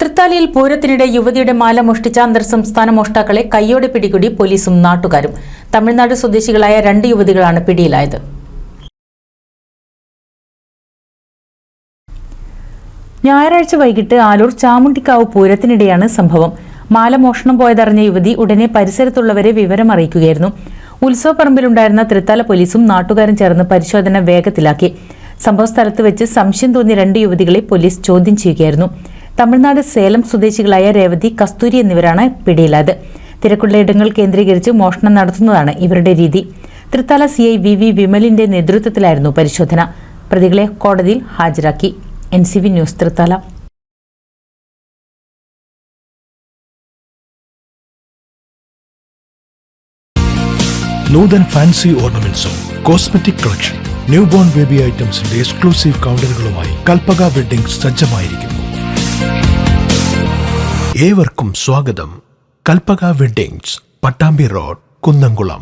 തൃത്താലയിൽ പൂരത്തിനിടെ യുവതിയുടെ മാല മോഷ്ടിച്ച അന്തർസംസ്ഥാന മോഷ്ടാക്കളെ കയ്യോടെ പിടികൂടി പോലീസും നാട്ടുകാരും. തമിഴ്നാട് സ്വദേശികളായ 2 യുവതികളാണ് പിടിയിലായത്. ഞായറാഴ്ച വൈകിട്ട് ആലൂർ ചാമുണ്ടിക്കാവ് പൂരത്തിനിടെയാണ് സംഭവം. മാല മോഷണം പോയതറിഞ്ഞ യുവതി ഉടനെ പരിസരത്തുള്ളവരെ വിവരം അറിയിക്കുകയായിരുന്നു. ഉത്സവപ്പറമ്പിലുണ്ടായിരുന്ന തൃത്താല പോലീസും നാട്ടുകാരും ചേർന്ന് പരിശോധന വേഗത്തിലാക്കി. സംഭവസ്ഥലത്ത് വെച്ച് സംശയം തോന്നിയ 2 യുവതികളെ പോലീസ് ചോദ്യം ചെയ്യുകയായിരുന്നു. തമിഴ്നാട് സേലം സ്വദേശികളായ രേവതി, കസ്തൂരി എന്നിവരാണ് പിടിയിലായത്. തിരക്കുള്ള ഇടങ്ങൾ കേന്ദ്രീകരിച്ച് മോഷണം നടത്തുന്നതാണ് ഇവരുടെ രീതി. തൃത്താല CI VV വിമലിന്റെ നേതൃത്വത്തിലായിരുന്നു പരിശോധന. പ്രതികളെ കോടതിയിൽ ഹാജരാക്കി. NCV news, Thrithala. Nuthan fancy ഓർണമെന്റ്സും cosmetic collection, new born baby ഐറ്റംസിന്റെ എക്സ്ക്ലൂസീവ് കൗണ്ടറുകളുമായി കൽപ്പക വെഡ്ഡിംഗ്സ് സജ്ജമായിരിക്കുന്നു. ഏവർക്കും സ്വാഗതം. Kalpaka weddings, Pattambi road, Kunnamkulam.